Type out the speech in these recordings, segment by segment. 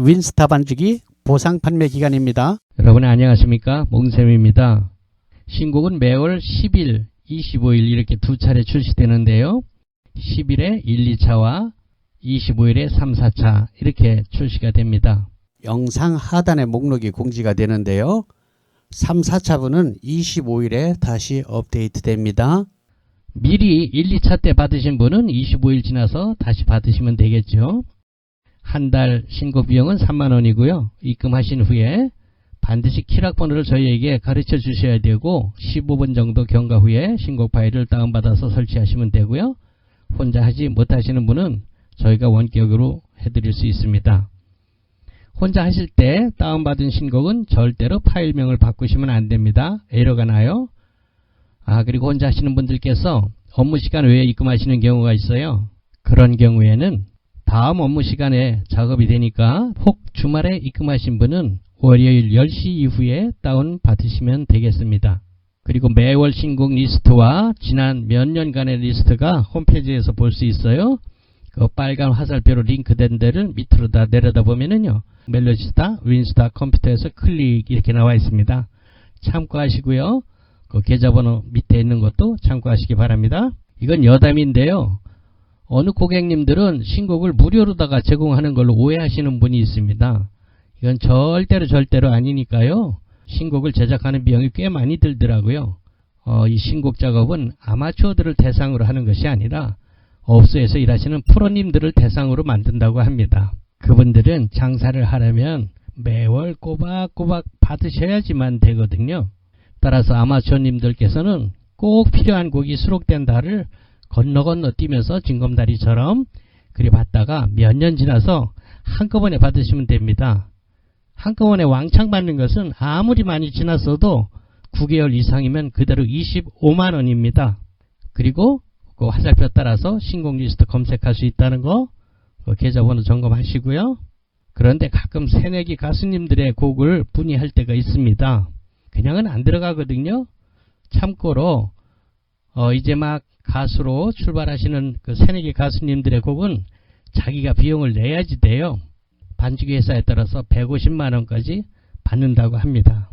윈스타 반죽이 보상 판매 기간입니다. 여러분 안녕하십니까, 몽쌤입니다. 신곡은 매월 10일, 25일 이렇게 두 차례 출시되는데요. 10일에 1, 2차와 25일에 3, 4차 이렇게 출시가 됩니다. 영상 하단에 목록이 공지가 되는데요. 3, 4차분은 25일에 다시 업데이트 됩니다. 미리 1, 2차 때 받으신 분은 25일 지나서 다시 받으시면 되겠죠. 한 달 신곡 비용은 3만원이고요. 입금하신 후에 반드시 키락번호를 저희에게 가르쳐 주셔야 되고 15분 정도 경과 후에 신곡 파일을 다운받아서 설치하시면 되고요. 혼자 하지 못하시는 분은 저희가 원격으로 해드릴 수 있습니다. 혼자 하실 때 다운받은 신곡은 절대로 파일명을 바꾸시면 안됩니다. 에러가 나요. 그리고 혼자 하시는 분들께서 업무 시간 외에 입금하시는 경우가 있어요. 그런 경우에는 다음 업무 시간에 작업이 되니까 혹 주말에 입금하신 분은 월요일 10시 이후에 다운 받으시면 되겠습니다. 그리고 매월 신곡 리스트와 지난 몇 년간의 리스트가 홈페이지에서 볼 수 있어요. 그 빨간 화살표로 링크된 데를 밑으로 다 내려다 보면은요, 멜로디스타, 윈스타 컴퓨터에서 클릭 이렇게 나와 있습니다. 참고하시고요. 그 계좌번호 밑에 있는 것도 참고하시기 바랍니다. 이건 여담인데요. 어느 고객님들은 신곡을 무료로다가 제공하는 걸로 오해하시는 분이 있습니다. 이건 절대로 아니니까요. 신곡을 제작하는 비용이 꽤 많이 들더라고요. 이 신곡 작업은 아마추어들을 대상으로 하는 것이 아니라 업소에서 일하시는 프로님들을 대상으로 만든다고 합니다. 그분들은 장사를 하려면 매월 꼬박꼬박 받으셔야지만 되거든요. 따라서 아마추어님들께서는 꼭 필요한 곡이 수록된 달을 건너 뛰면서 징검다리처럼 그리 받다가 몇 년 지나서 한꺼번에 받으시면 됩니다. 한꺼번에 왕창 받는 것은 아무리 많이 지났어도 9개월 이상이면 그대로 25만원입니다. 그리고 그 화살표 따라서 신곡 리스트 검색할 수 있다는 거, 그 계좌번호 점검하시고요. 그런데 가끔 새내기 가수님들의 곡을 문의할 때가 있습니다. 그냥은 안 들어가거든요. 참고로 이제 막 가수로 출발하시는 그 새내기 가수님들의 곡은 자기가 비용을 내야지 돼요. 반죽 회사에 따라서 150만원까지 받는다고 합니다.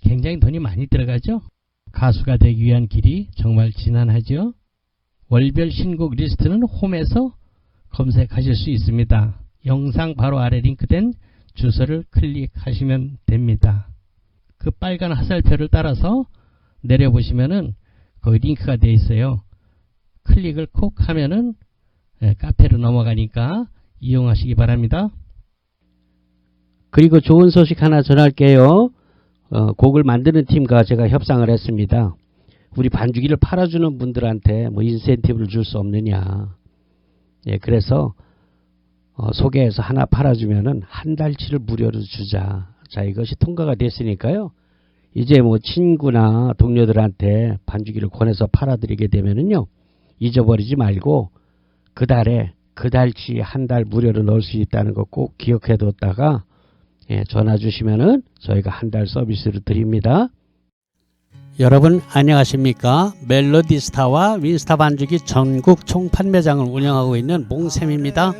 굉장히 돈이 많이 들어가죠. 가수가 되기 위한 길이 정말 지난하죠. 월별 신곡 리스트는 홈에서 검색하실 수 있습니다. 영상 바로 아래 링크된 주소를 클릭하시면 됩니다. 그 빨간 화살표를 따라서 내려보시면은 거기 링크가 되어 있어요. 클릭을 콕 하면은 카페로 넘어가니까 이용하시기 바랍니다. 그리고 좋은 소식 하나 전할게요. 곡을 만드는 팀과 제가 협상을 했습니다. 우리 반죽기를 팔아주는 분들한테 뭐 인센티브를 줄 수 없느냐. 그래서 소개해서 하나 팔아주면은 한 달치를 무료로 주자. 자, 이것이 통과가 됐으니까요. 이제 뭐 친구나 동료들한테 반죽기를 권해서 팔아드리게 되면은요, 잊어버리지 말고 그 달에 그 달치 한 달 무료로 넣을 수 있다는 거 꼭 기억해 뒀다가 전화 주시면은 저희가 한 달 서비스를 드립니다. 여러분 안녕하십니까? 멜로디스타와 윈스타 반죽이 전국 총판매장을 운영하고 있는 몽쌤입니다.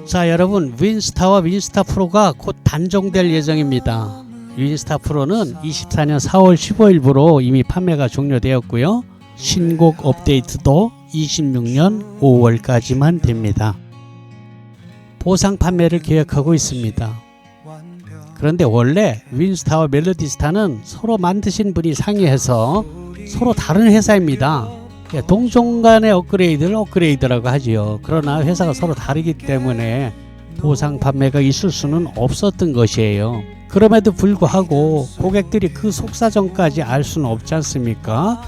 자, 여러분, 윈스타와 윈스타 프로가 곧 단종될 예정입니다. 윈스타 프로는 24년 4월 15일부로 이미 판매가 종료되었고요. 신곡 업데이트도 26년 5월까지만 됩니다. 보상 판매를 계획하고 있습니다. 그런데 원래 윈스타와 멜로디스타는 서로 만드신 분이 상의해서 서로 다른 회사입니다. 동종 간의 업그레이드를 업그레이드라고 하지요. 그러나 회사가 서로 다르기 때문에 보상 판매가 있을 수는 없었던 것이에요. 그럼에도 불구하고 고객들이 그 속사정까지 알 수는 없지 않습니까?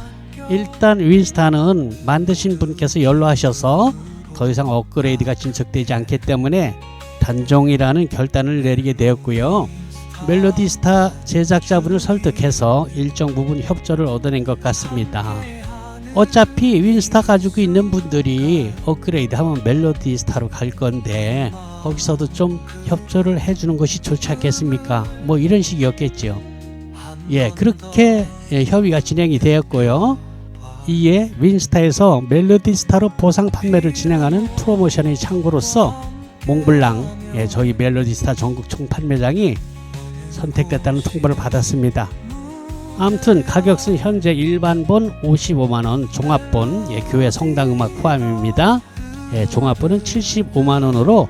일단 윈스타는 만드신 분께서 연로하셔서 더 이상 업그레이드가 진척되지 않기 때문에 단종이라는 결단을 내리게 되었고요. 멜로디스타 제작자분을 설득해서 일정 부분 협조를 얻어낸 것 같습니다. 어차피 윈스타 가지고 있는 분들이 업그레이드 하면 멜로디스타로 갈 건데 거기서도 좀 협조를 해주는 것이 좋지 않겠습니까? 뭐 이런 식이었겠죠. 그렇게 협의가 진행이 되었고요. 이에 윈스타에서 멜로디스타로 보상 판매를 진행하는 프로모션의 창구로서 몽블랑 저희 멜로디스타 전국 총판매장이 선택됐다는 통보를 받았습니다. 아무튼 가격은 현재 일반본 55만원, 종합본 교회 성당음악 포함입니다. 종합본은 75만원으로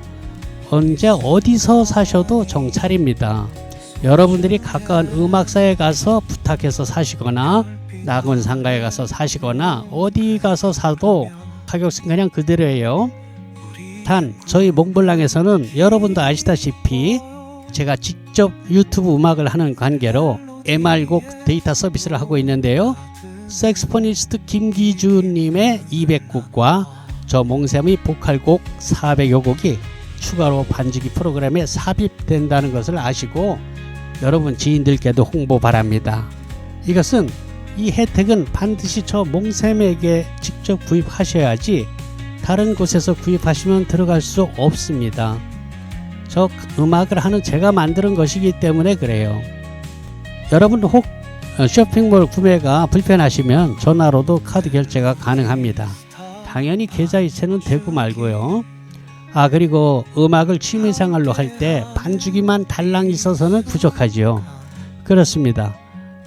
언제 어디서 사셔도 정찰입니다. 여러분들이 가까운 음악사에 가서 부탁해서 사시거나 낙원상가에 가서 사시거나 어디 가서 사도 가격은 그냥 그대로예요. 단 저희 몽블랑에서는 여러분도 아시다시피 제가 직접 유튜브 음악을 하는 관계로 MR곡 데이터 서비스를 하고 있는데요. 색스포니스트 김기준님의 200곡과 저 몽샘의 보컬곡 400여 곡이 추가로 반주기 프로그램에 삽입된다는 것을 아시고 여러분 지인들께도 홍보 바랍니다. 이것은 이 혜택은 반드시 저 몽샘에게 직접 구입하셔야지 다른 곳에서 구입하시면 들어갈 수 없습니다. 저 음악을 하는 제가 만드는 것이기 때문에 그래요. 여러분 혹 쇼핑몰 구매가 불편하시면 전화로도 카드 결제가 가능합니다. 당연히 계좌이체는 되고 말고요. 그리고 음악을 취미생활로 할 때 반주기만 달랑 있어서는 부족하지요. 그렇습니다.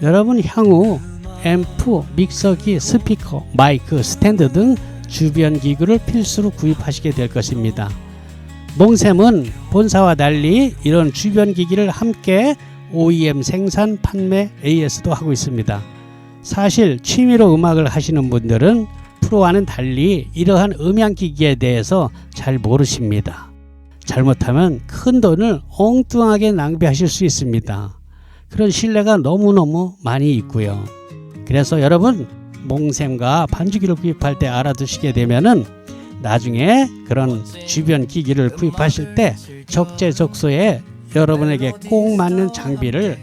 여러분 향후 앰프, 믹서기, 스피커, 마이크, 스탠드 등 주변 기구를 필수로 구입하시게 될 것입니다. 몽샘은 본사와 달리 이런 주변 기기를 함께 OEM 생산, 판매, AS도 하고 있습니다. 사실 취미로 음악을 하시는 분들은 프로와는 달리 이러한 음향기기에 대해서 잘 모르십니다. 잘못하면 큰 돈을 엉뚱하게 낭비하실 수 있습니다. 그런 신뢰가 너무너무 많이 있고요. 그래서 여러분 몽샘과 반주기를 구입할 때 알아두시게 되면은 나중에 그런 주변 기기를 구입하실 때 적재적소에 여러분에게 꼭 맞는 장비를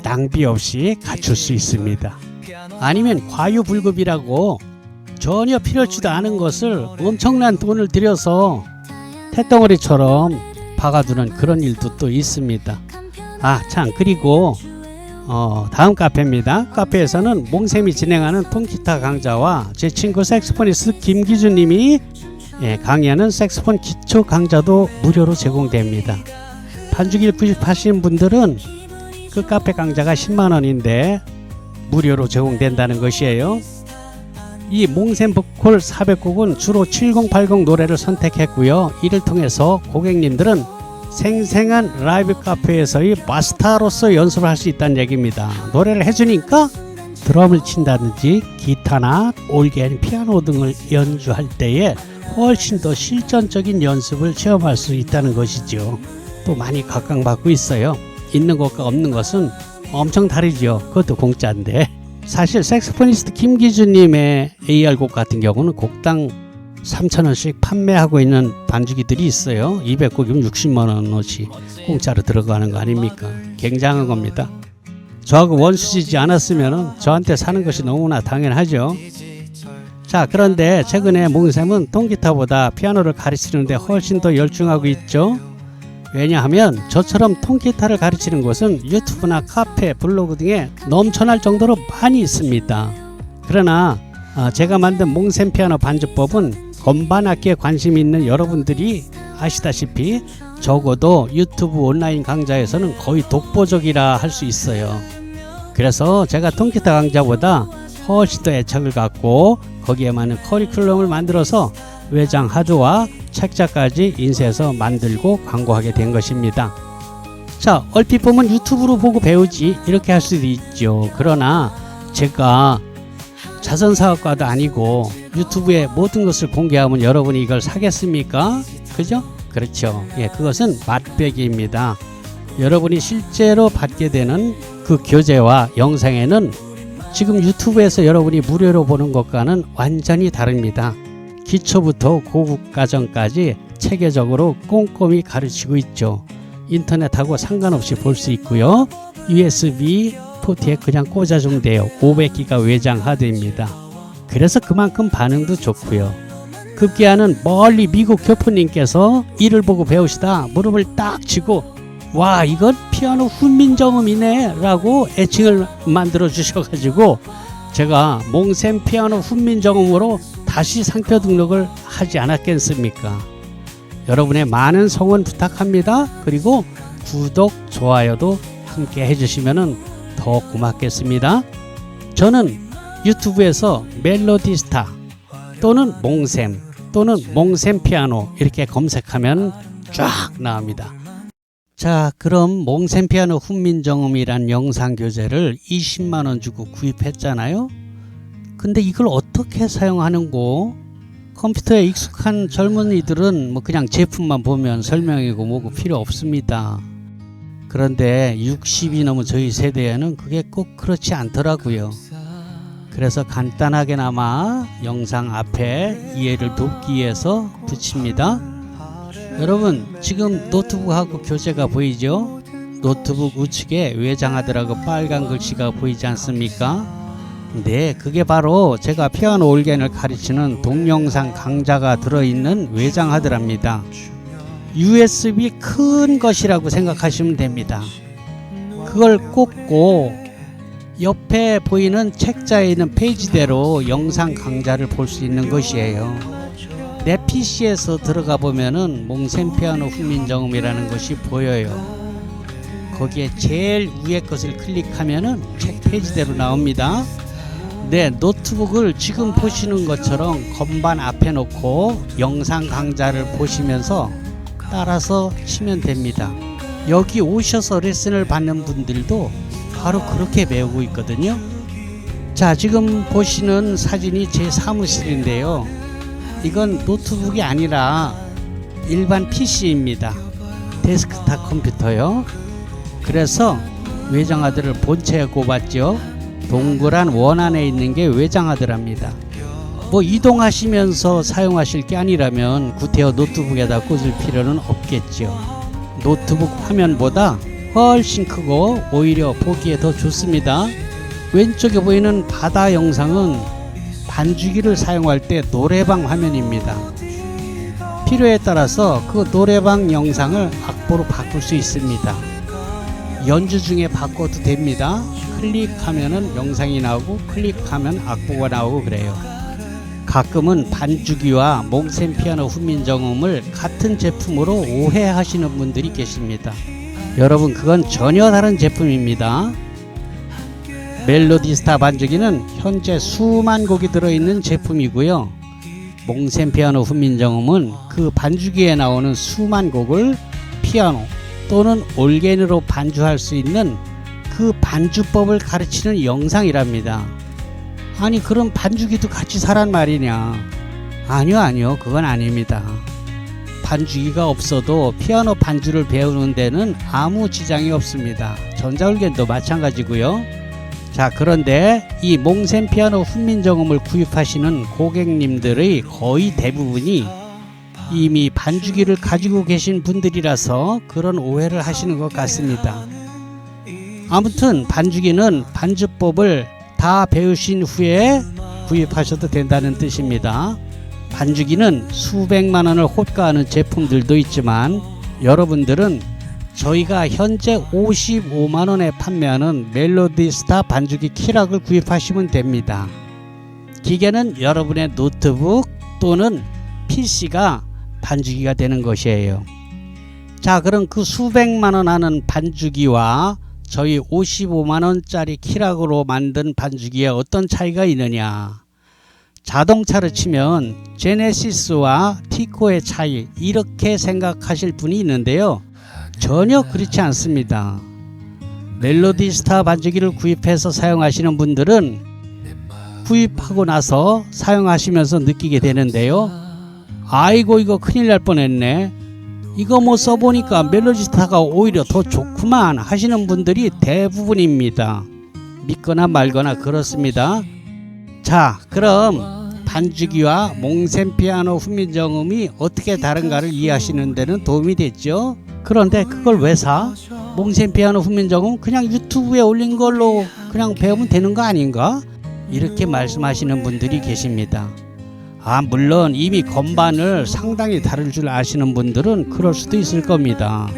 낭비 없이 갖출 수 있습니다. 아니면 과유불급이라고 전혀 필요치도 않은 것을 엄청난 돈을 들여서 태덩어리처럼 박아두는 그런 일도 또 있습니다. 참 그리고 다음 카페입니다. 카페에서는 몽샘이 진행하는 통기타 강좌와 제 친구 색스포니스트 김기준님이 강의하는 색스폰 기초 강좌도 무료로 제공됩니다. 반주기를 구입하신 분들은 그 카페 강좌가 10만원인데 무료로 제공된다는 것이에요. 이 몽샘 보컬 400곡은 주로 7080 노래를 선택했고요. 이를 통해서 고객님들은 생생한 라이브 카페에서의 마스터로서 연습을 할 수 있다는 얘기입니다. 노래를 해주니까 드럼을 친다든지 기타나 올겐, 피아노 등을 연주할 때에 훨씬 더 실전적인 연습을 체험할 수 있다는 것이죠. 또 많이 각광받고 있어요. 있는 것과 없는 것은 엄청 다르죠. 그것도 공짜인데. 사실 색스포니스트 김기준님의 AR곡 같은 경우는 곡당 3,000원씩 판매하고 있는 반주기들이 있어요. 200곡이면 60만원어치 공짜로 들어가는 거 아닙니까? 굉장한 겁니다. 저하고 원수지지 않았으면 저한테 사는 것이 너무나 당연하죠. 자, 그런데 최근에 몽샘은 통기타보다 피아노를 가르치는데 훨씬 더 열중하고 있죠. 왜냐하면 저처럼 통기타를 가르치는 곳은 유튜브나 카페, 블로그 등에 넘쳐날 정도로 많이 있습니다. 그러나 제가 만든 몽샘 피아노 반주법은 건반 악기에 관심이 있는 여러분들이 아시다시피 적어도 유튜브 온라인 강좌에서는 거의 독보적이라 할 수 있어요. 그래서 제가 통기타 강좌보다 훨씬 더 애착을 갖고 거기에 맞는 커리큘럼을 만들어서 외장 하드와 책자까지 인쇄해서 만들고 광고하게 된 것입니다. 자, 얼핏 보면 유튜브로 보고 배우지 이렇게 할 수도 있죠. 그러나 제가 자선사업가도 아니고 유튜브에 모든 것을 공개하면 여러분이 이걸 사겠습니까? 그죠? 그렇죠. 그것은 맛배기입니다. 여러분이 실제로 받게 되는 그 교재와 영상에는 지금 유튜브에서 여러분이 무료로 보는 것과는 완전히 다릅니다. 기초부터 고급과정까지 체계적으로 꼼꼼히 가르치고 있죠. 인터넷하고 상관없이 볼 수 있고요. USB 포트에 그냥 꽂아주면 돼요. 500기가 외장 하드입니다. 그래서 그만큼 반응도 좋고요. 급기야는 멀리 미국 교포님께서 이를 보고 배우시다 무릎을 딱 치고 와, 이건 피아노 훈민정음이네 라고 애칭을 만들어 주셔가지고 제가 몽샘 피아노 훈민정음으로 다시 상표 등록을 하지 않았겠습니까? 여러분의 많은 성원 부탁합니다. 그리고 구독, 좋아요도 함께 해주시면 더 고맙겠습니다. 저는 유튜브에서 멜로디스타 또는 몽샘 또는 몽샘 피아노 이렇게 검색하면 쫙 나옵니다. 자, 그럼 몽샘 피아노 훈민정음이란 영상 교재를 20만원 주고 구입했잖아요. 근데 이걸 어떻게 사용하는고? 컴퓨터에 익숙한 젊은이들은 뭐 그냥 제품만 보면 설명이고 뭐고 필요 없습니다. 그런데 60이 넘은 저희 세대에는 그게 꼭 그렇지 않더라고요. 그래서 간단하게나마 영상 앞에 이해를 돕기 위해서 붙입니다. 여러분, 지금 노트북하고 교재가 보이죠? 노트북 우측에 외장하드라고 빨간 글씨가 보이지 않습니까? 네, 그게 바로 제가 피아노 올겐을 가르치는 동영상 강좌가 들어있는 외장하드랍니다. USB 큰 것이라고 생각하시면 됩니다. 그걸 꽂고 옆에 보이는 책자에 있는 페이지대로 영상 강좌를 볼 수 있는 것이에요. 내 PC에서 들어가 보면은 몽샘 피아노 훈민정음이라는 것이 보여요. 거기에 제일 위에 것을 클릭하면은 책 페이지대로 나옵니다. 네, 노트북을 지금 보시는 것처럼 건반 앞에 놓고 영상 강좌를 보시면서 따라서 치면 됩니다. 여기 오셔서 레슨을 받는 분들도 바로 그렇게 배우고 있거든요. 자, 지금 보시는 사진이 제 사무실인데요. 이건 노트북이 아니라 일반 PC입니다. 데스크탑 컴퓨터요. 그래서 외장하드를 본체에 꼽았죠. 동그란 원 안에 있는 게 외장하드랍니다. 뭐 이동하시면서 사용하실 게 아니라면 구태여 노트북에다 꽂을 필요는 없겠죠. 노트북 화면보다 훨씬 크고 오히려 보기에 더 좋습니다. 왼쪽에 보이는 바다 영상은 반주기를 사용할 때 노래방 화면입니다. 필요에 따라서 그 노래방 영상을 악보로 바꿀 수 있습니다. 연주 중에 바꿔도 됩니다. 클릭하면은 영상이 나오고 클릭하면 악보가 나오고 그래요. 가끔은 반주기와 몽샘 피아노 훈민정음을 같은 제품으로 오해하시는 분들이 계십니다. 여러분, 그건 전혀 다른 제품입니다. 멜로디스타 반주기는 현재 수만 곡이 들어있는 제품이고요. 몽샘 피아노 훈민정음은 그 반주기에 나오는 수만 곡을 피아노 또는 올겐으로 반주할 수 있는 그 반주법을 가르치는 영상이랍니다. 아니, 그럼 반주기도 같이 사란 말이냐? 아니요, 그건 아닙니다. 반주기가 없어도 피아노 반주를 배우는 데는 아무 지장이 없습니다. 전자올겐도 마찬가지고요. 자, 그런데 이 몽샘 피아노 훈민정음을 구입하시는 고객님들의 거의 대부분이 이미 반주기를 가지고 계신 분들이라서 그런 오해를 하시는 것 같습니다. 아무튼 반주기는 반주법을 다 배우신 후에 구입하셔도 된다는 뜻입니다. 반주기는 수백만 원을 호가하는 제품들도 있지만 여러분들은 저희가 현재 55만 원에 판매하는 멜로디스타 반주기 키락을 구입하시면 됩니다. 기계는 여러분의 노트북 또는 PC가 반주기가 되는 것이에요. 자, 그럼 그 수백만 원 하는 반주기와 저희 55만 원짜리 키락으로 만든 반주기에 어떤 차이가 있느냐? 자동차를 치면 제네시스와 티코의 차이, 이렇게 생각하실 분이 있는데요. 전혀 그렇지 않습니다. 멜로디스타 반주기를 구입해서 사용하시는 분들은 구입하고 나서 사용하시면서 느끼게 되는데요. 아이고, 이거 큰일 날 뻔했네. 이거 뭐 써보니까 멜로디스타가 오히려 더 좋구만 하시는 분들이 대부분입니다. 믿거나 말거나 그렇습니다. 자, 그럼 반주기와 몽샘 피아노 훈민정음이 어떻게 다른가를 이해하시는 데는 도움이 됐죠. 그런데 그걸 왜 사? 몽샘 피아노 훈민정음 그냥 유튜브에 올린 걸로 그냥 배우면 되는 거 아닌가? 이렇게 말씀하시는 분들이 계십니다. 물론 이미 건반을 상당히 다룰 줄 아시는 분들은 그럴 수도 있을 겁니다.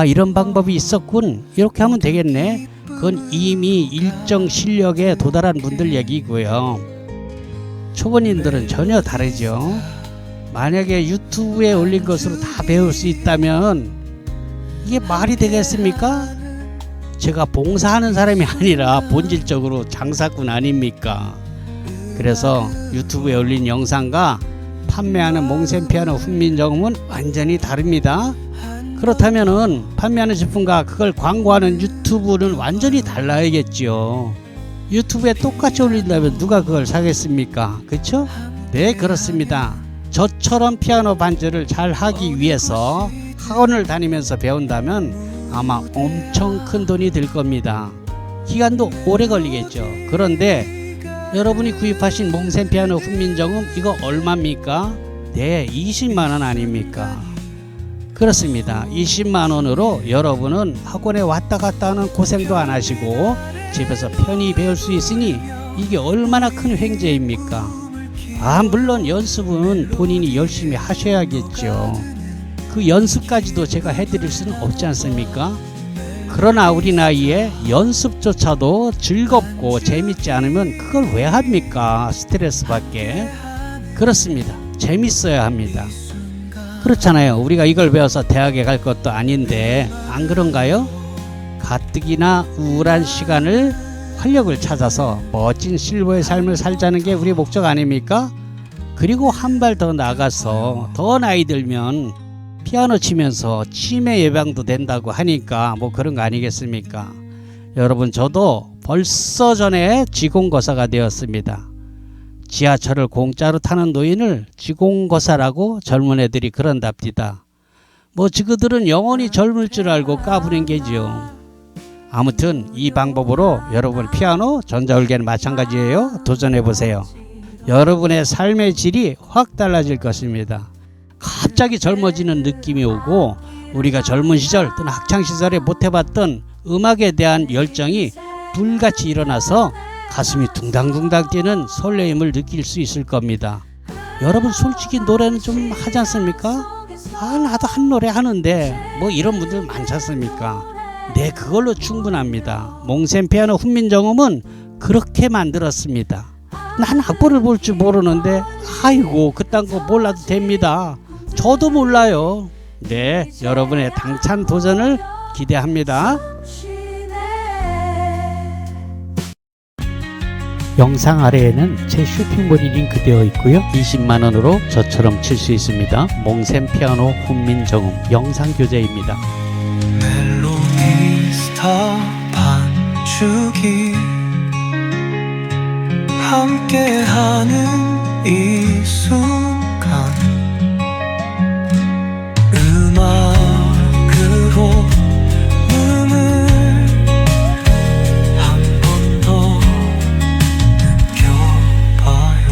이런 방법이 있었군, 이렇게 하면 되겠네. 그건 이미 일정 실력에 도달한 분들 얘기고요. 초보님들은 전혀 다르죠. 만약에 유튜브에 올린 것으로 다 배울 수 있다면 이게 말이 되겠습니까? 제가 봉사하는 사람이 아니라 본질적으로 장사꾼 아닙니까? 그래서 유튜브에 올린 영상과 판매하는 몽센 피아노 훈민정음은 완전히 다릅니다. 그렇다면은 판매하는 제품과 그걸 광고하는 유튜브는 완전히 달라야겠죠. 유튜브에 똑같이 올린다면 누가 그걸 사겠습니까? 그쵸? 네, 그렇습니다. 저처럼 피아노 반주를 잘 하기 위해서 학원을 다니면서 배운다면 아마 엄청 큰 돈이 들 겁니다. 기간도 오래 걸리겠죠. 그런데 여러분이 구입하신 몽센 피아노 훈민정음 이거 얼마입니까? 네, 20만원 아닙니까? 그렇습니다. 20만원으로 여러분은 학원에 왔다 갔다 하는 고생도 안 하시고 집에서 편히 배울 수 있으니 이게 얼마나 큰 횡재입니까? 물론 연습은 본인이 열심히 하셔야겠죠. 그 연습까지도 제가 해드릴 수는 없지 않습니까? 그러나 우리 나이에 연습조차도 즐겁고 재밌지 않으면 그걸 왜 합니까? 스트레스 받게. 그렇습니다. 재밌어야 합니다. 그렇잖아요. 우리가 이걸 배워서 대학에 갈 것도 아닌데 안 그런가요? 가뜩이나 우울한 시간을 활력을 찾아서 멋진 실버의 삶을 살자는 게 우리 목적 아닙니까? 그리고 한 발 더 나가서 더 나이 들면 피아노 치면서 치매 예방도 된다고 하니까 뭐 그런 거 아니겠습니까? 여러분, 저도 벌써 전에 지공거사가 되었습니다. 지하철을 공짜로 타는 노인을 지공거사라고 젊은 애들이 그런답니다. 뭐 지그들은 영원히 젊을 줄 알고 까부는 게죠. 아무튼 이 방법으로 여러분 피아노, 전자올개는 마찬가지예요. 도전해보세요. 여러분의 삶의 질이 확 달라질 것입니다. 갑자기 젊어지는 느낌이 오고 우리가 젊은 시절 또는 학창시절에 못해봤던 음악에 대한 열정이 불같이 일어나서 가슴이 둥당둥당 뛰는 설레임을 느낄 수 있을 겁니다. 여러분, 솔직히 노래는 좀 하지 않습니까? 나도 한 노래 하는데 뭐 이런 분들 많지 않습니까? 네, 그걸로 충분합니다. 몽센 피아노 훈민정음은 그렇게 만들었습니다. 난 악보를 볼 줄 모르는데 아이고 그딴 거 몰라도 됩니다. 저도 몰라요. 네, 여러분의 당찬 도전을 기대합니다. 영상 아래에는 제 쇼핑몰이 링크되어 있고요. 20만원으로 저처럼 칠 수 있습니다. 몽센 피아노 훈민정음 영상 교재입니다. 멜로디스타 반주기 함께하는 이 순간 음악으로 눈을 한 번 더 느껴봐요.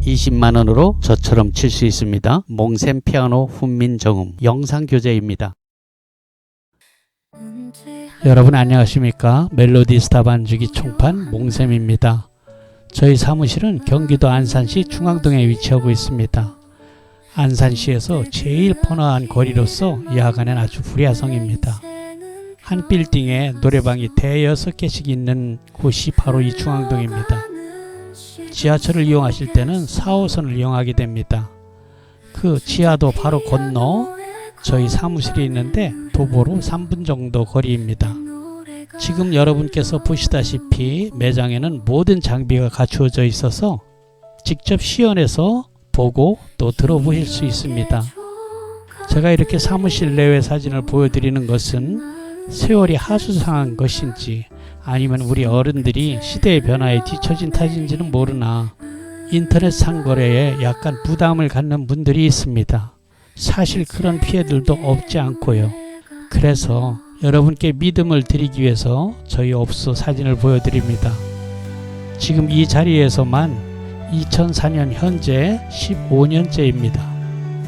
(20만원으로) 저처럼 칠 수 있습니다. 몽센 피아노 훈민정음 영상 교재입니다. 여러분 안녕하십니까? 멜로디스타 반주기 총판 몽셈입니다. 저희 사무실은 경기도 안산시 중앙동에 위치하고 있습니다. 안산시에서 제일 번화한 거리로서 야간엔 아주 불야성입니다. 한 빌딩에 노래방이 대여섯 개씩 있는 곳이 바로 이 중앙동입니다. 지하철을 이용하실 때는 4호선을 이용하게 됩니다. 그 지하도 바로 건너 저희 사무실이 있는데 도보로 3분 정도 거리입니다. 지금 여러분께서 보시다시피 매장에는 모든 장비가 갖추어져 있어서 직접 시연해서 보고 또 들어보실 수 있습니다. 제가 이렇게 사무실 내외 사진을 보여드리는 것은 세월이 하수상한 것인지 아니면 우리 어른들이 시대의 변화에 뒤처진 탓인지는 모르나 인터넷 상거래에 약간 부담을 갖는 분들이 있습니다. 사실 그런 피해들도 없지 않고요. 그래서 여러분께 믿음을 드리기 위해서 저희 업소 사진을 보여드립니다. 지금 이 자리에서만 2004년 현재 15년째입니다.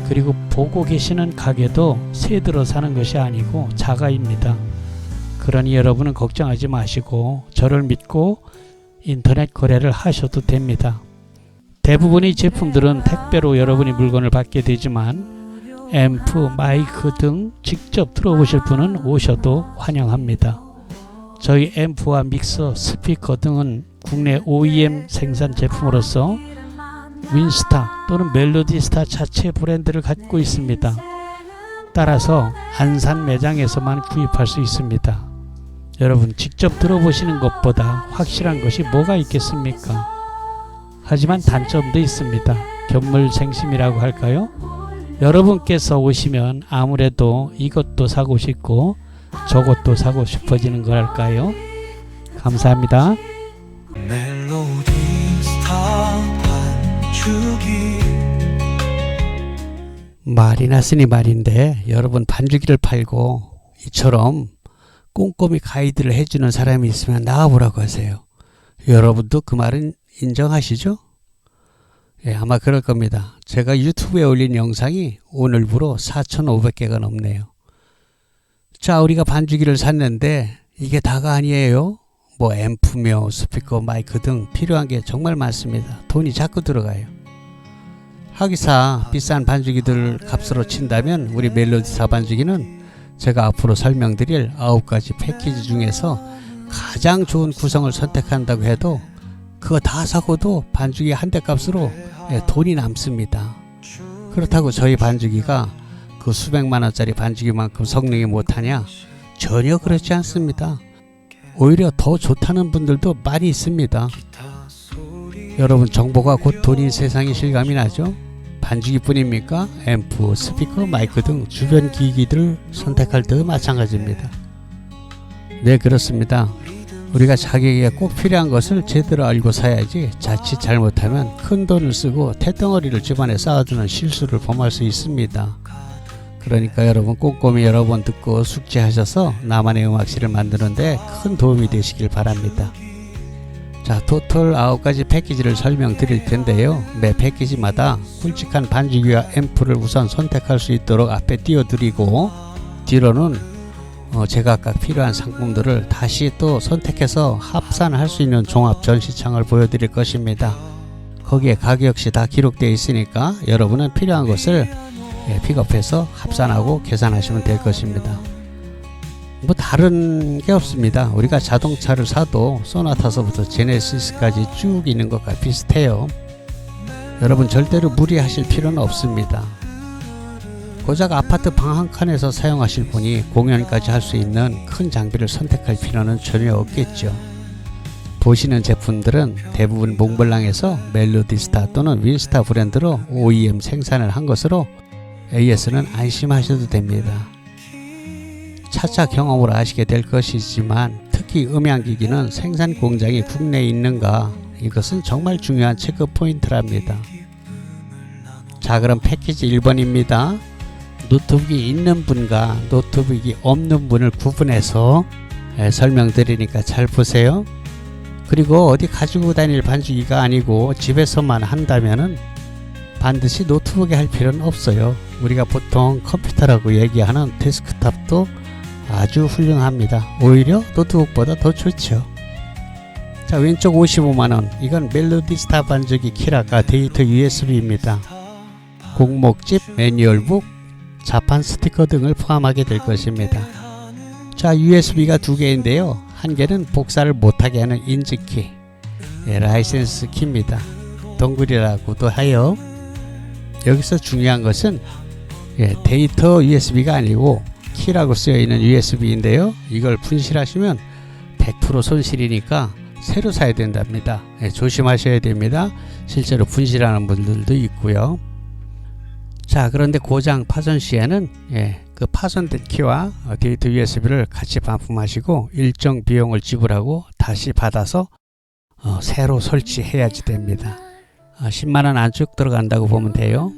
그리고 보고 계시는 가게도 새 들어 사는 것이 아니고 자가입니다. 그러니 여러분은 걱정하지 마시고 저를 믿고 인터넷 거래를 하셔도 됩니다. 대부분의 제품들은 택배로 여러분이 물건을 받게 되지만 앰프, 마이크 등 직접 들어보실 분은 오셔도 환영합니다. 저희 앰프와 믹서, 스피커 등은 국내 OEM 생산 제품으로서 윈스타 또는 멜로디스타 자체 브랜드를 갖고 있습니다. 따라서 안산 매장에서만 구입할 수 있습니다. 여러분 직접 들어보시는 것보다 확실한 것이 뭐가 있겠습니까? 하지만 단점도 있습니다. 견물생심이라고 할까요? 여러분께서 오시면 아무래도 이것도 사고 싶고 저것도 사고 싶어지는 거랄까요? 감사합니다. 멜로디 스타 반죽이 말이 났으니 말인데 여러분 반죽기를 팔고 이처럼 꼼꼼히 가이드를 해주는 사람이 있으면 나와보라고 하세요. 여러분도 그 말은 인정하시죠? 예, 아마 그럴 겁니다. 제가 유튜브에 올린 영상이 오늘부로 4,500개가 넘네요. 자, 우리가 반죽기를 샀는데 이게 다가 아니에요. 뭐 앰프며 스피커, 마이크 등 필요한 게 정말 많습니다. 돈이 자꾸 들어가요. 하기사 비싼 반죽기들 값으로 친다면 우리 멜로디스타 반죽기는 제가 앞으로 설명드릴 9가지 패키지 중에서 가장 좋은 구성을 선택한다고 해도 그거 다 사고도 반죽기 한 대 값으로 돈이 남습니다. 그렇다고 저희 반죽기가 그 수백만 원짜리 반죽기만큼 성능이 못하냐? 전혀 그렇지 않습니다. 오히려 더 좋다는 분들도 많이 있습니다. 여러분 정보가 곧 돈인 세상이 실감이 나죠? 반죽기 뿐입니까? 앰프, 스피커, 마이크 등 주변 기기들을 선택할 때도 마찬가지입니다. 네, 그렇습니다. 우리가 자기에게 꼭 필요한 것을 제대로 알고 사야지 자칫 잘못하면 큰 돈을 쓰고 태덩어리를 집안에 쌓아두는 실수를 범할 수 있습니다. 그러니까 여러분 꼼꼼히 여러 번 듣고 숙지하셔서 나만의 음악실을 만드는데 큰 도움이 되시길 바랍니다. 자, 토탈 9가지 패키지를 설명드릴 텐데요. 매 패키지마다 굵직한 반죽기와 앰프를 우선 선택할 수 있도록 앞에 띄워드리고 뒤로는 제각각 필요한 상품들을 다시 또 선택해서 합산할 수 있는 종합 전시창을 보여드릴 것입니다. 거기에 가격 역시 다 기록되어 있으니까 여러분은 필요한 것을 픽업해서 합산하고 계산하시면 될 것입니다. 뭐 다른 게 없습니다. 우리가 자동차를 사도 소나타서부터 제네시스까지 쭉 있는 것과 비슷해요. 여러분 절대로 무리하실 필요는 없습니다. 고작 아파트 방 한 칸에서 사용하실 분이 공연까지 할 수 있는 큰 장비를 선택할 필요는 전혀 없겠죠. 보시는 제품들은 대부분 몽블랑에서 멜로디스타 또는 윈스타 브랜드로 OEM 생산을 한 것으로 AS는 안심하셔도 됩니다. 차차 경험으로 아시게 될 것이지만 특히 음향기기는 생산 공장이 국내에 있는가, 이것은 정말 중요한 체크 포인트랍니다. 자, 그럼 패키지 1번입니다. 노트북이 있는 분과 노트북이 없는 분을 구분해서 설명드리니까 잘 보세요. 그리고 어디 가지고 다닐 반죽기가 아니고 집에서만 한다면은 반드시 노트북에 할 필요는 없어요. 우리가 보통 컴퓨터라고 얘기하는 데스크탑도 아주 훌륭합니다. 오히려 노트북보다 더 좋죠. 자, 왼쪽 55만원, 이건 멜로디스타 반죽기 키라가 데이터 USB입니다. 곡목집, 매뉴얼북, 자판 스티커 등을 포함하게 될 것입니다. 자, USB가 두 개인데요. 한 개는 복사를 못하게 하는 인증키, 라이센스 키입니다. 동글이라고도 하여. 여기서 중요한 것은 데이터 USB가 아니고 키라고 쓰여있는 USB인데요. 이걸 분실하시면 100% 손실이니까 새로 사야 된답니다. 조심하셔야 됩니다. 실제로 분실하는 분들도 있고요. 자, 그런데 고장 파손 시에는 그 파손된 키와 데이터 USB를 같이 반품하시고 일정 비용을 지불하고 다시 받아서 새로 설치해야지 됩니다. 10만원 안쪽 들어간다고 보면 돼요.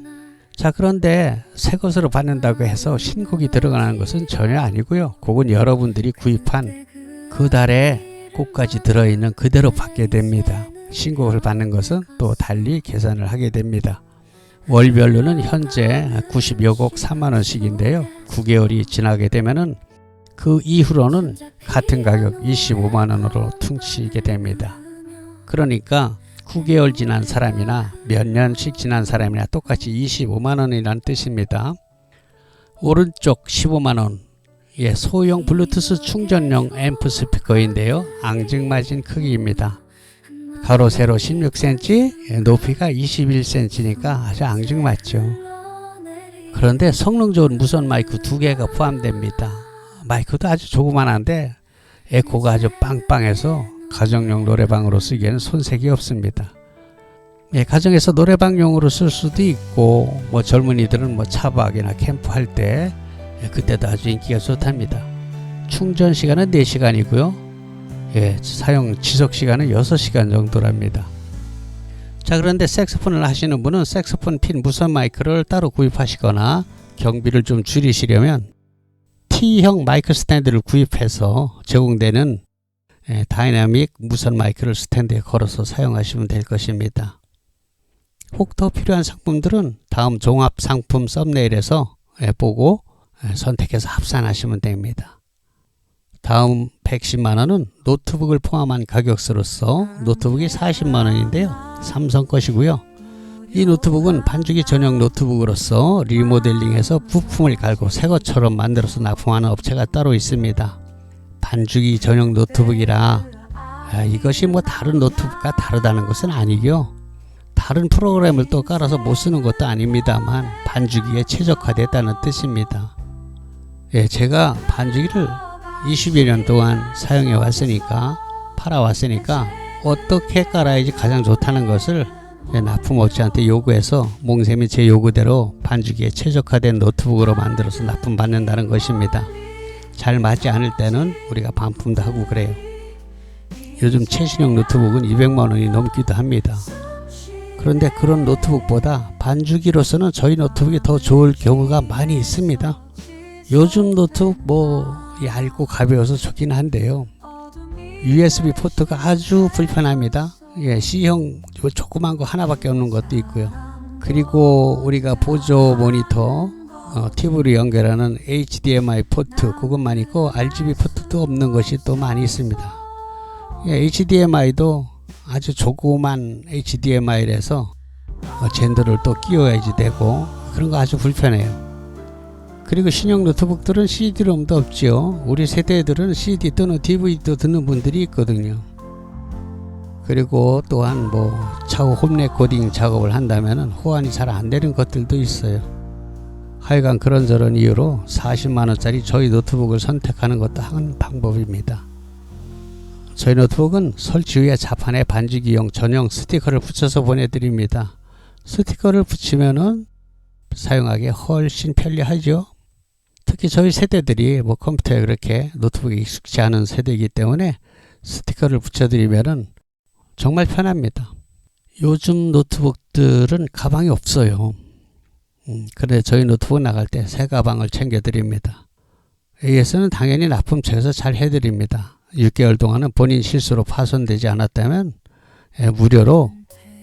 자, 그런데 새 것으로 받는다고 해서 신곡이 들어가는 것은 전혀 아니고요. 그건 여러분들이 구입한 그 달에 곡까지 들어있는 그대로 받게 됩니다. 신곡을 받는 것은 또 달리 계산을 하게 됩니다. 월별로는 현재 90여 곡 3만원씩인데요. 9개월이 지나게 되면은 그 이후로는 같은 가격 25만원으로 퉁치게 됩니다. 그러니까 9개월 지난 사람이나 몇 년씩 지난 사람이나 똑같이 25만원이라는 뜻입니다. 오른쪽 15만원, 예, 소형 블루투스 충전용 앰프 스피커인데요. 앙증맞은 크기입니다. 가로 세로 16cm, 예, 높이가 21cm니까 아주 앙증맞죠. 그런데 성능 좋은 무선 마이크 2개가 포함됩니다. 마이크도 아주 조그만한데 에코가 아주 빵빵해서 가정용 노래방으로 쓰기에는 손색이 없습니다. 예, 가정에서 노래방용으로 쓸 수도 있고, 뭐 젊은이들은 뭐 차박이나 캠프할 때, 예, 그때도 아주 인기가 좋답니다. 충전 시간은 4시간이고요. 예, 사용 지속 시간은 6시간 정도랍니다. 자, 그런데 색소폰을 하시는 분은 색소폰 핀 무선 마이크를 따로 구입하시거나 경비를 좀 줄이시려면 T형 마이크 스탠드를 구입해서 제공되는 다이나믹 무선 마이크를 스탠드에 걸어서 사용하시면 될 것입니다. 혹 더 필요한 상품들은 다음 종합 상품 썸네일에서 보고 선택해서 합산하시면 됩니다. 다음 110만원은 노트북을 포함한 가격으로서 노트북이 40만원인데요. 삼성 것이고요. 이 노트북은 반죽이 전용 노트북으로서 리모델링해서 부품을 갈고 새 것처럼 만들어서 납품하는 업체가 따로 있습니다. 반죽이 전용 노트북이라 이것이 뭐 다른 노트북과 다르다는 것은 아니고요. 다른 프로그램을 또 깔아서 못 쓰는 것도 아닙니다만 반죽이에 최적화됐다는 뜻입니다. 예, 제가 반죽이를 20여 년 동안 사용해 왔으니까, 팔아 왔으니까 어떻게 깔아야지 가장 좋다는 것을 납품 업체한테 요구해서 몽쌤이 제 요구대로 반죽이에 최적화된 노트북으로 만들어서 납품받는다는 것입니다. 잘 맞지 않을 때는 우리가 반품도 하고 그래요. 요즘 최신형 노트북은 200만원이 넘기도 합니다. 그런데 그런 노트북보다 반죽이로서는 저희 노트북이 더 좋을 경우가 많이 있습니다. 요즘 노트북 뭐 얇고 가벼워서 좋긴 한데요. USB 포트가 아주 불편합니다. 예, C형 조그만 거 하나밖에 없는 것도 있고요. 그리고 우리가 보조 모니터 TV로 연결하는 HDMI 포트 그것만 있고 RGB 포트도 없는 것이 또 많이 있습니다. 예, HDMI도 아주 조그만 HDMI라서 젠더를 또 끼워야지 되고 그런 거 아주 불편해요. 그리고 신형 노트북들은 CD-ROM도 없지요. 우리 세대들은 CD 또는 DVD도 듣는 분들이 있거든요. 그리고 또한 뭐 차후 홈 레코딩 작업을 한다면 호환이 잘 안 되는 것들도 있어요. 하여간 그런저런 이유로 40만원짜리 저희 노트북을 선택하는 것도 한 방법입니다. 저희 노트북은 설치 후에 자판에 반죽이용 전용 스티커를 붙여서 보내드립니다. 스티커를 붙이면은 사용하기 훨씬 편리하죠. 특히 저희 세대들이 뭐 컴퓨터에 그렇게 노트북에 익숙지 않은 세대이기 때문에 스티커를 붙여드리면은 정말 편합니다. 요즘 노트북들은 가방이 없어요. 그런데 저희 노트북 나갈 때 새 가방을 챙겨드립니다. AS는 당연히 납품처에서 잘 해드립니다. 6개월 동안은 본인 실수로 파손되지 않았다면 무료로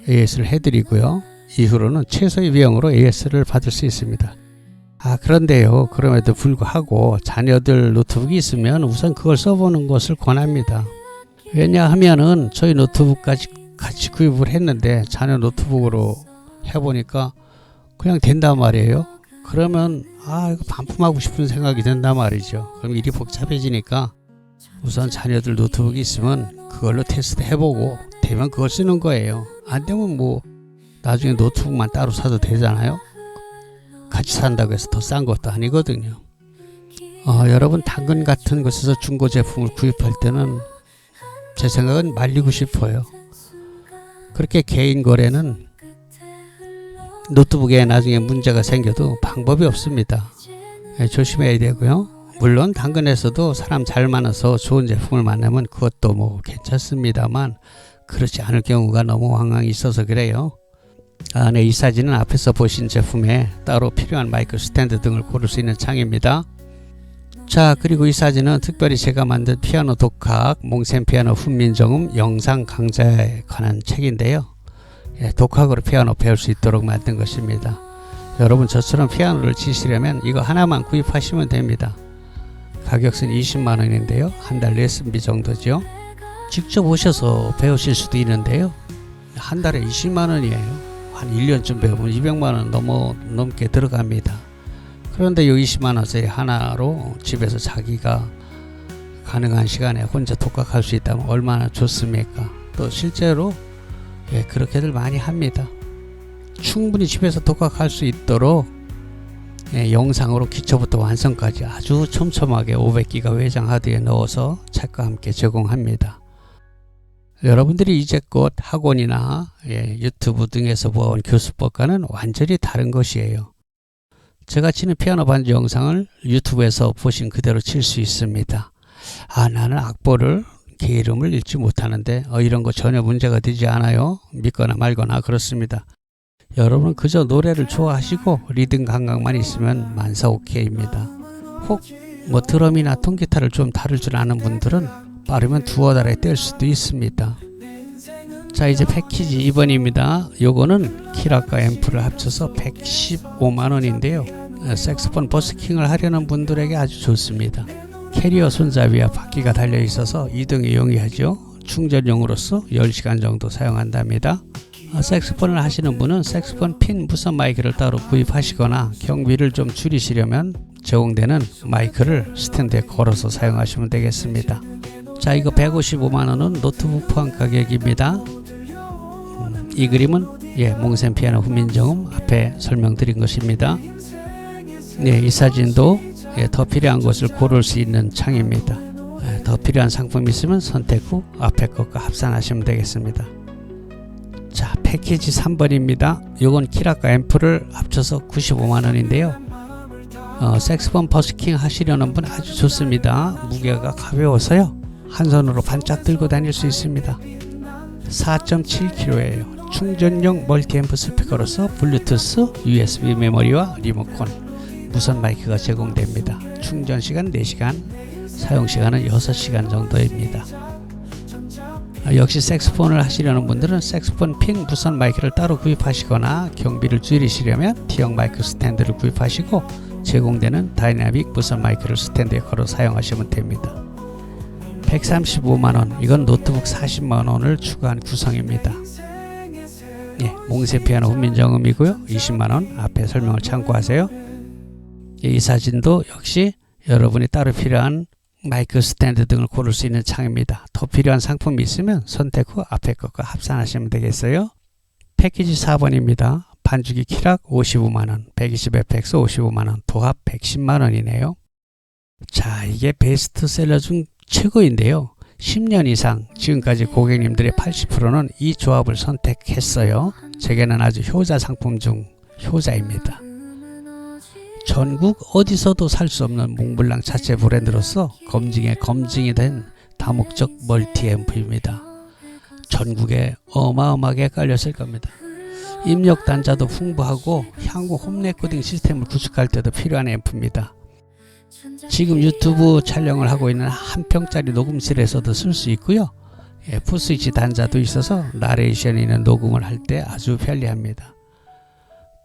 AS를 해드리고요. 이후로는 최소의 비용으로 AS를 받을 수 있습니다. 그런데요, 그럼에도 불구하고 자녀들 노트북이 있으면 우선 그걸 써보는 것을 권합니다. 왜냐하면은 저희 노트북까지 같이 구입을 했는데 자녀 노트북으로 해보니까 그냥 된단 말이에요. 그러면 이거 반품하고 싶은 생각이 든단 말이죠. 그럼 일이 복잡해지니까 우선 자녀들 노트북이 있으면 그걸로 테스트 해보고 되면 그걸 쓰는 거예요. 안 되면 뭐 나중에 노트북만 따로 사도 되잖아요. 같이 산다고 해서 더 싼 것도 아니거든요. 여러분 당근 같은 곳에서 중고 제품을 구입할 때는 제 생각은 말리고 싶어요. 그렇게 개인 거래는 노트북에 나중에 문제가 생겨도 방법이 없습니다. 조심해야 되고요. 물론 당근에서도 사람 잘 만나서 좋은 제품을 만나면 그것도 뭐 괜찮습니다만 그렇지 않을 경우가 너무 왕왕 있어서 그래요. 네, 이 사진은 앞에서 보신 제품에 따로 필요한 마이크 스탠드 등을 고를 수 있는 창입니다. 자, 그리고 이 사진은 특별히 제가 만든 피아노 독학 몽쌤 피아노 훈민정음 영상 강좌에 관한 책인데요. 독학으로 피아노 배울 수 있도록 만든 것입니다. 여러분 저처럼 피아노를 치시려면 이거 하나만 구입하시면 됩니다. 가격은 20만원인데요. 한 달 레슨비 정도죠. 직접 오셔서 배우실 수도 있는데요. 한 달에 20만 원이에요. 한 1년쯤 배우면 200만 원 넘게 들어갑니다. 그런데 이 20만 원짜리 하나로 집에서 자기가 가능한 시간에 혼자 독학할 수 있다면 얼마나 좋습니까? 또 실제로 그렇게들 많이 합니다. 충분히 집에서 독학할 수 있도록 영상으로 기초부터 완성까지 아주 촘촘하게 500기가 외장 하드에 넣어서 책과 함께 제공합니다. 여러분들이 이제껏 학원이나 유튜브 등에서 보아온 교수법과는 완전히 다른 것이에요. 제가 치는 피아노 반주 영상을 유튜브에서 보신 그대로 칠 수 있습니다. 나는 악보를 개 이름을 읽지 못하는데 이런 거 전혀 문제가 되지 않아요. 믿거나 말거나 그렇습니다. 여러분은 그저 노래를 좋아하시고 리듬 감각만 있으면 만사 오케이입니다. 혹 드럼이나 통기타를 좀 다룰 줄 아는 분들은 빠르면 두어 달에 뗄 수도 있습니다. 자, 이제 패키지 2번입니다. 요거는 키락과 앰프를 합쳐서 115만 원인데요. 색소폰 버스킹을 하려는 분들에게 아주 좋습니다. 캐리어 손잡이와 바퀴가 달려 있어서 이동이 용이하죠. 충전용으로서 10시간 정도 사용한답니다. 색소폰을 하시는 분은 색소폰 핀 무선 마이크를 따로 구입하시거나 경비를 좀 줄이시려면 제공되는 마이크를 스탠드에 걸어서 사용하시면 되겠습니다. 자, 이거 155만원은 노트북 포함 가격입니다. 이 그림은 몽센 피아노 훈민정음 앞에 설명드린 것입니다. 이 사진도 더 필요한 것을 고를 수 있는 창입니다. 더 필요한 상품이 있으면 선택 후 앞에 것과 합산하시면 되겠습니다. 자, 패키지 3번입니다. 요건 키락과 앰프를 합쳐서 95만원인데요. 색소폰 버스킹 하시려는 분 아주 좋습니다. 무게가 가벼워서요. 한 손으로 반짝 들고 다닐 수 있습니다. 4.7kg예요. 충전용 멀티앰프 스피커로서 블루투스, USB 메모리와 리모컨, 무선 마이크가 제공됩니다. 충전 시간 4시간, 사용 시간은 6시간 정도입니다. 역시 색소폰을 하시려는 분들은 색소폰 핀 무선 마이크를 따로 구입하시거나 경비를 줄이시려면 T형 마이크 스탠드를 구입하시고 제공되는 다이나믹 무선 마이크를 스탠드에 걸어 사용하시면 됩니다. 135만원, 이건 노트북 40만원을 추가한 구성입니다. 몽센 피아노 훈민정음이고요. 20만원, 앞에 설명을 참고하세요. 이 사진도 역시 여러분이 따로 필요한 마이크 스탠드 등을 고를 수 있는 창입니다. 더 필요한 상품이 있으면 선택 후 앞에 것과 합산하시면 되겠어요. 패키지 4번입니다. 반주기 키락 55만원, 120fx 55만원, 도합 110만원이네요. 자, 이게 베스트셀러 중 최고인데요. 10년 이상 지금까지 고객님들의 80%는 이 조합을 선택했어요. 제게는 아주 효자 상품 중 효자입니다. 전국 어디서도 살 수 없는 몽블랑 자체 브랜드로서 검증에 검증이 된 다목적 멀티앰프입니다. 전국에 어마어마하게 깔렸을 겁니다. 입력 단자도 풍부하고 향후 홈 레코딩 시스템을 구축할 때도 필요한 앰프입니다. 지금 유튜브 촬영을 하고 있는 한 평짜리 녹음실에서도 쓸 수 있고요. 풋스위치 단자도 있어서 나레이션이나 녹음을 할 때 아주 편리합니다.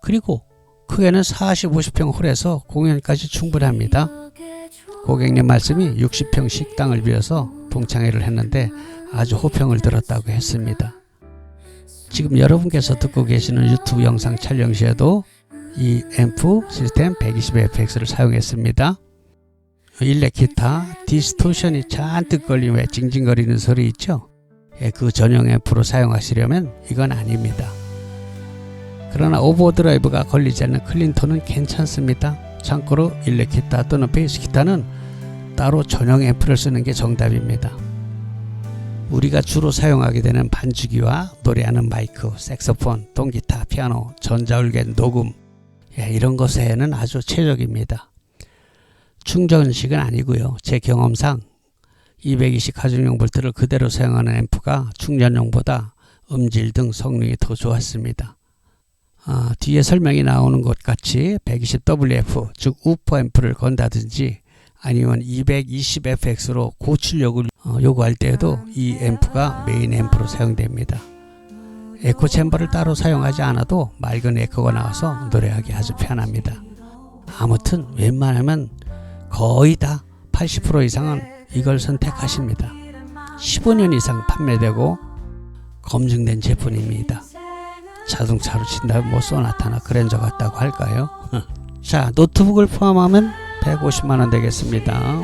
그리고 크게는 40, 50평 홀에서 공연까지 충분합니다. 고객님 말씀이 60평 식당을 빌어서 동창회를 했는데 아주 호평을 들었다고 했습니다. 지금 여러분께서 듣고 계시는 유튜브 영상 촬영 시에도 이 앰프 시스템 120fx를 사용했습니다. 일렉 기타 디스토션이 잔뜩 걸리면 징징거리는 소리 있죠? 그 전용 앰프로 사용하시려면 이건 아닙니다. 그러나 오버드라이브가 걸리지 않는 클린톤은 괜찮습니다. 참고로 일렉 기타 또는 베이스 기타는 따로 전용 앰프를 쓰는 게 정답입니다. 우리가 주로 사용하게 되는 반주기와 노래하는 마이크, 색소폰, 통기타, 피아노, 전자올겐, 녹음 이런 것에는 아주 최적입니다. 충전식은 아니고요. 제 경험상 220 가정용 볼트를 그대로 사용하는 앰프가 충전용보다 음질 등 성능이 더 좋았습니다. 뒤에 설명이 나오는 것 같이 120WF 즉 우퍼 앰프를 건다든지 아니면 220fx로 고출력을 요구할 때에도 이 앰프가 메인 앰프로 사용됩니다. 에코 챔버를 따로 사용하지 않아도 맑은 에코가 나와서 노래하기 아주 편합니다. 아무튼 웬만하면 거의 다 80% 이상은 이걸 선택하십니다. 15년 이상 판매되고 검증된 제품입니다. 자동차로 친다면 뭐 소나타나 그랜저 같다고 할까요? 자, 노트북을 포함하면 150만원 되겠습니다.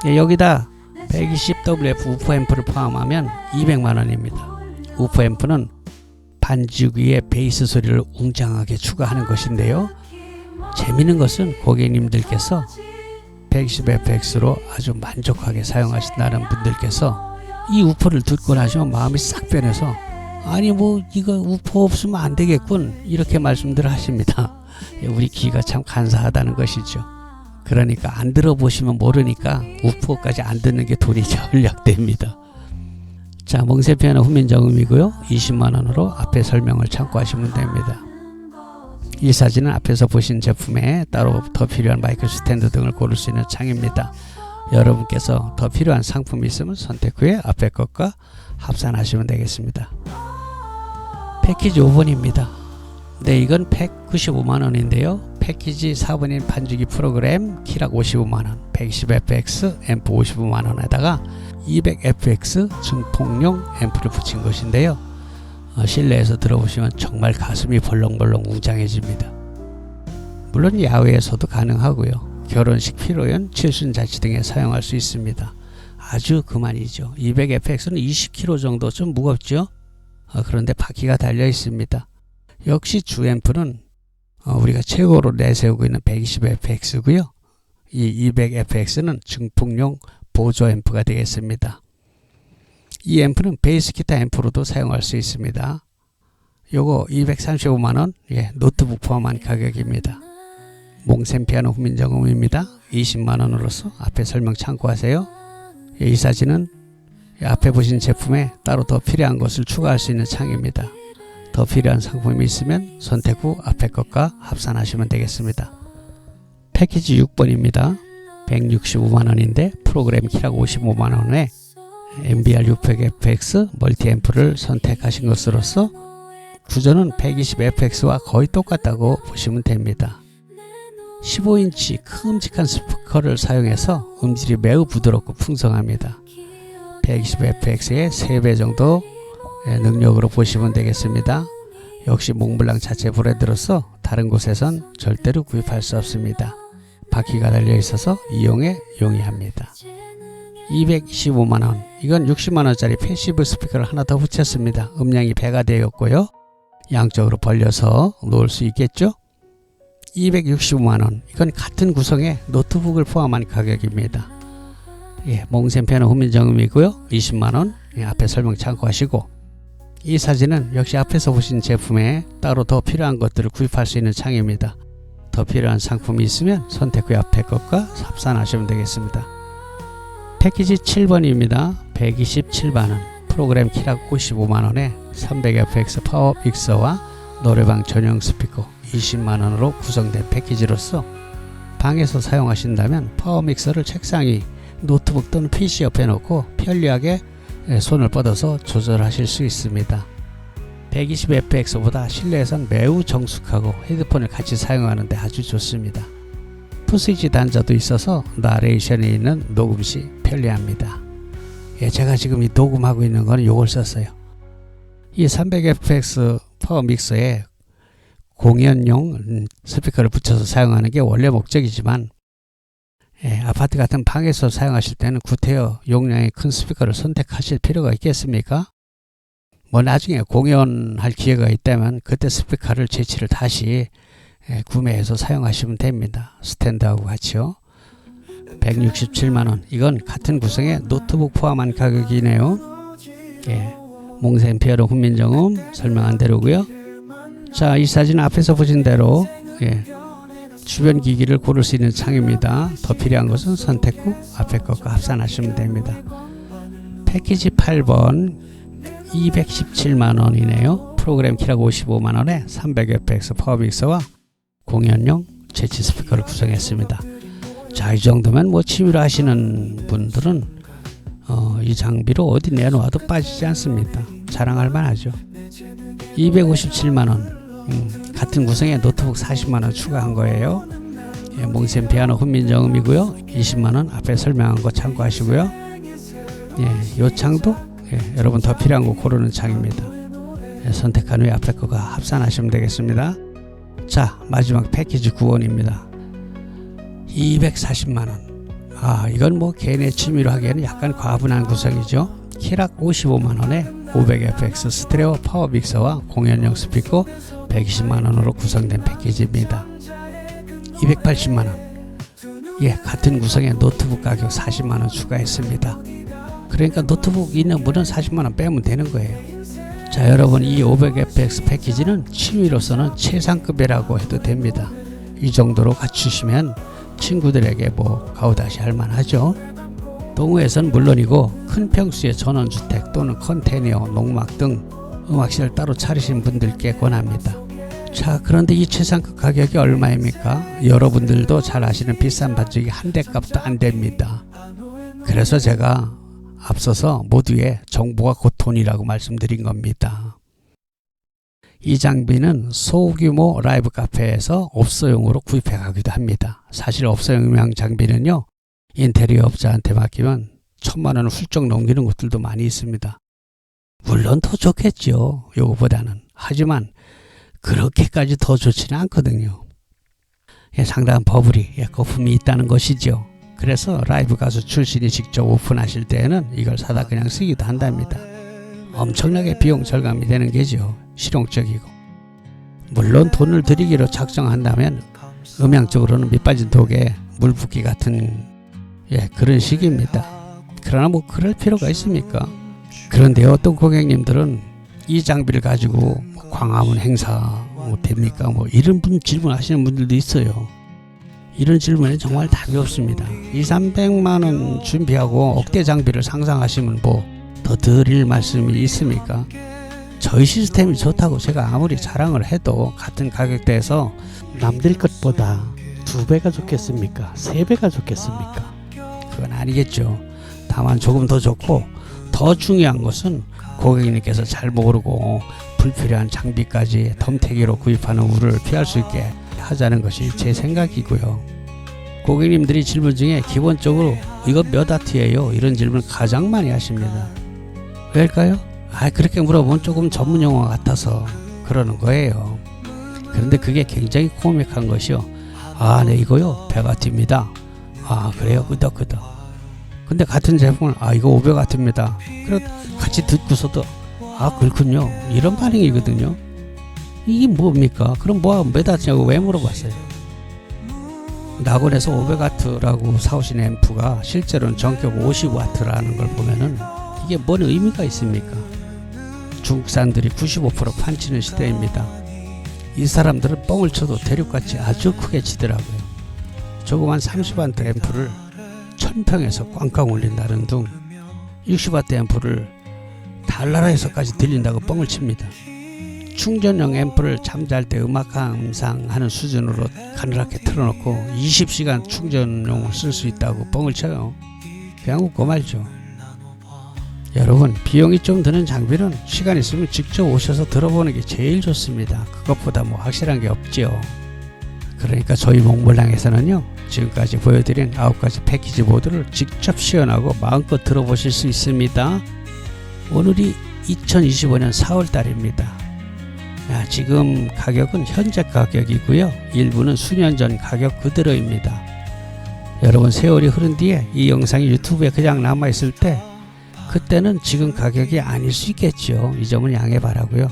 예, 여기다 120WF 우프 앰프를 포함하면 200만원입니다. 우프 앰프는 반주기의 베이스 소리를 웅장하게 추가하는 것인데요. 재미있는 것은 고객님들께서 120fx로 아주 만족하게 사용하신다는 분들께서 이 우프를 듣고 나시면 마음이 싹 변해서 아니 뭐 이거 우프 없으면 안 되겠군 이렇게 말씀들 하십니다. 우리 귀가 참 간사하다는 것이죠. 그러니까 안 들어보시면 모르니까 우프까지 안 듣는 게 돈이 절약됩니다. 자, 몽세 피아노 훈민정음이고요. 20만원으로 앞에 설명을 참고하시면 됩니다. 이 사진은 앞에서 보신 제품에 따로 더 필요한 마이크 스탠드 등을 고를 수 있는 창입니다. 여러분께서 더 필요한 상품이 있으면 선택 후에 앞에 것과 합산하시면 되겠습니다. 패키지 5번입니다. 네, 이건 195만원인데요. 패키지 4번인 반주기 프로그램 키락 55만원, 120fx 앰프 55만원에다가 200fx 증폭용 앰프를 붙인 것인데요. 실내에서 들어보시면 정말 가슴이 벌렁벌렁 웅장해집니다. 물론 야외에서도 가능하고요. 결혼식, 피로연, 칠순잔치 등에 사용할 수 있습니다. 아주 그만이죠. 200fx는 20kg 정도 좀 무겁죠. 그런데 바퀴가 달려 있습니다. 역시 주 앰프는 우리가 최고로 내세우고 있는 120fx고요. 이 200fx는 증폭용 보조 앰프가 되겠습니다. 이 앰프는 베이스 기타 앰프로도 사용할 수 있습니다. 요거 235만원, 예, 노트북 포함한 가격입니다. 몽센 피아노 훈민정음입니다. 20만원으로서 앞에 설명 참고하세요. 예, 이 사진은 앞에 보신 제품에 따로 더 필요한 것을 추가할 수 있는 창입니다. 더 필요한 상품이 있으면 선택 후 앞에 것과 합산하시면 되겠습니다. 패키지 6번입니다. 165만원인데 프로그램 키락 55만원에 MBR 600fx 멀티앰프를 선택하신 것으로서 구조는 120fx와 거의 똑같다고 보시면 됩니다. 15인치 큼직한 스피커를 사용해서 음질이 매우 부드럽고 풍성합니다. 120fx의 3배 정도 능력으로 보시면 되겠습니다. 역시 몽블랑 자체 브랜드로서 다른 곳에선 절대로 구입할 수 없습니다. 바퀴가 달려 있어서 이용에 용이합니다. 225만원, 이건 60만원짜리 패시브 스피커를 하나 더 붙였습니다. 음량이 배가 되었고요. 양쪽으로 벌려서 놓을 수 있겠죠. 265만원, 이건 같은 구성의 노트북을 포함한 가격입니다. 예, 몽센 피아노 훈민정음이고요. 20만원, 예, 앞에 설명 참고하시고, 이 사진은 역시 앞에서 보신 제품에 따로 더 필요한 것들을 구입할 수 있는 창입니다. 더 필요한 상품이 있으면 선택 후 앞에 것과 합산하시면 되겠습니다. 패키지 7번입니다. 127만원, 프로그램 키락 55만원에 300fx 파워 믹서와 노래방 전용 스피커 20만원으로 구성된 패키지로서 방에서 사용하신다면 파워 믹서를 책상 위, 노트북 또는 PC 옆에 놓고 편리하게 손을 뻗어서 조절하실 수 있습니다. 120fx보다 실내에선 매우 정숙하고 헤드폰을 같이 사용하는데 아주 좋습니다. 푸스위치 단자도 있어서 나레이션이 있는 녹음 시 편리합니다. 예, 제가 지금 이 녹음하고 있는 거는 이걸 썼어요. 이 300fx 파워 믹서에 공연용 스피커를 붙여서 사용하는 게 원래 목적이지만, 예, 아파트 같은 방에서 사용하실 때는 구태여 용량의 큰 스피커를 선택하실 필요가 있겠습니까? 뭐 나중에 공연할 기회가 있다면 그때 스피커를 재치를 다시 구매해서 사용하시면 됩니다. 스탠드하고 같이요. 167만원, 이건 같은 구성의 노트북 포함한 가격이네요. 예, 몽센 피아노 훈민정음 설명한 대로고요. 자, 이 사진 앞에서 보신 대로, 예, 주변 기기를 고를 수 있는 창입니다. 더 필요한 것은 선택 후 앞에 것과 합산하시면 됩니다. 패키지 8번 217만원이네요. 프로그램 키락 55만원에 300fx 파워믹서와 공연용 재치 스피커를 구성했습니다. 자, 이 정도면 뭐 취미로 하시는 분들은 이 장비로 어디 내놓아도 빠지지 않습니다. 자랑할 만하죠. 257만원, 같은 구성에 노트북 40만원 추가한 거예요. 예, 몽센 피아노 훈민정음이고요. 20만원 앞에 설명한 거 참고하시고요. 예, 요 창도 예, 여러분 더 필요한 거 고르는 창입니다. 예, 선택한 후에 앞에 거가 합산하시면 되겠습니다. 자, 마지막 패키지 9원입니다. 240만원. 이건 뭐 개인의 취미로 하기에는 약간 과분한 구성이죠. 키락 55만원에 500fx 스테레오 파워 믹서와 공연용 스피커 120만원으로 구성된 패키지입니다. 280만원. 예, 같은 구성에 노트북 가격 40만원 추가했습니다. 그러니까 노트북 있는 분은 40만원 빼면 되는 거예요. 자, 여러분, 이 500fx 패키지는 취미로서는 최상급이라고 해도 됩니다. 이 정도로 갖추시면 친구들에게 뭐 가오다시 할만하죠. 동호회선 물론이고 큰 평수의 전원주택 또는 컨테이너, 농막 등 음악실 따로 차리신 분들께 권합니다. 자, 그런데 이 최상급 가격이 얼마입니까? 여러분들도 잘 아시는 비싼 반죽이 한 대 값도 안 됩니다. 그래서 제가 앞서서 모두의 정보가 곧 돈이라고 말씀드린 겁니다. 이 장비는 소규모 라이브 카페에서 업소용으로 구입해 가기도 합니다. 사실 업소용 장비는요, 인테리어 업자한테 맡기면 1000만원을 훌쩍 넘기는 곳들도 많이 있습니다. 물론 더 좋겠죠, 요거보다는. 하지만 그렇게까지 더 좋지는 않거든요. 예, 상당한 버블이, 거품이 있다는 것이죠. 그래서 라이브 가수 출신이 직접 오픈하실 때에는 이걸 사다 그냥 쓰기도 한답니다. 엄청나게 비용 절감이 되는 게죠. 실용적이고. 물론 돈을 들이기로 작정한다면 음향적으로는 밑빠진 독에 물 붓기 같은 그런 식입니다. 그러나 뭐 그럴 필요가 있습니까? 그런데 어떤 고객님들은 이 장비를 가지고 광화문 행사 됩니까? 뭐 이런 질문하시는 분들도 있어요. 이런 질문에 정말 답이 없습니다. 200~300만원 준비하고 억대 장비를 상상하시면 뭐 더 드릴 말씀이 있습니까? 저희 시스템이 좋다고 제가 아무리 자랑을 해도 같은 가격대에서 남들 것보다 2배가 좋겠습니까? 3배가 좋겠습니까? 그건 아니겠죠. 다만 조금 더 좋고, 더 중요한 것은 고객님께서 잘 모르고 불필요한 장비까지 덤태기로 구입하는 우려를 피할 수 있게 하자는 것이 제 생각이고요. 고객님들이 질문 중에 기본적으로 이거 몇 와트예요? 이런 질문을 가장 많이 하십니다. 왜일까요? 그렇게 물어보면 조금 전문 용어 같아서 그러는 거예요. 그런데 그게 굉장히 코믹한 것이요. 네, 이거요 100와트입니다. 그래요? 끄덕끄덕. 근데 같은 제품을 이거 500와트입니다. 그래 같이 듣고서도 그렇군요. 이런 반응이거든요. 이게 뭡니까? 그럼 몇 와트냐고 왜 물어봤어요? 낙원에서 500와트라고 사오신 앰프가 실제로는 전격 50와트라는 걸 보면은 이게 뭔 의미가 있습니까? 중국산들이 95% 판치는 시대입니다. 이 사람들은 뻥을 쳐도 대륙같이 아주 크게 치더라고요. 조그만 30와트 앰프를 1000평에서 꽝꽝 울린다는 둥, 60와트 앰프를 달나라에서까지 들린다고 뻥을 칩니다. 충전용 앰프를 잠잘 때 음악 감상하는 수준으로 가늘하게 틀어놓고 20시간 충전용을 쓸 수 있다고 뻥을 쳐요. 그냥 웃고 말죠. 여러분, 비용이 좀 드는 장비는 시간 있으면 직접 오셔서 들어보는 게 제일 좋습니다. 그것보다 뭐 확실한 게 없죠. 그러니까 저희 몽블랑에서는요, 지금까지 보여드린 9가지 패키지 모드를 직접 시연하고 마음껏 들어보실 수 있습니다. 오늘이 2025년 4월달입니다. 지금 가격은 현재 가격이고요. 일부는 수년 전 가격 그대로입니다. 여러분, 세월이 흐른 뒤에 이 영상이 유튜브에 그냥 남아있을 때 그때는 지금 가격이 아닐 수 있겠죠. 이 점은 양해 바라고요.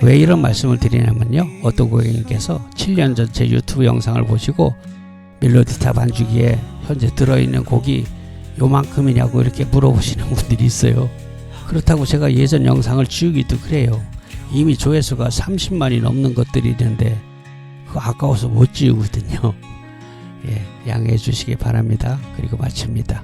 왜 이런 말씀을 드리냐면요, 어떤 고객님께서 7년 전 제 유튜브 영상을 보시고 멜로디타 반주기에 현재 들어있는 곡이 요만큼이냐고 이렇게 물어보시는 분들이 있어요. 그렇다고 제가 예전 영상을 지우기도 그래요. 이미 조회수가 30만이 넘는 것들이 있는데 그거 아까워서 못 지우거든요. 양해해 주시기 바랍니다. 그리고 마칩니다.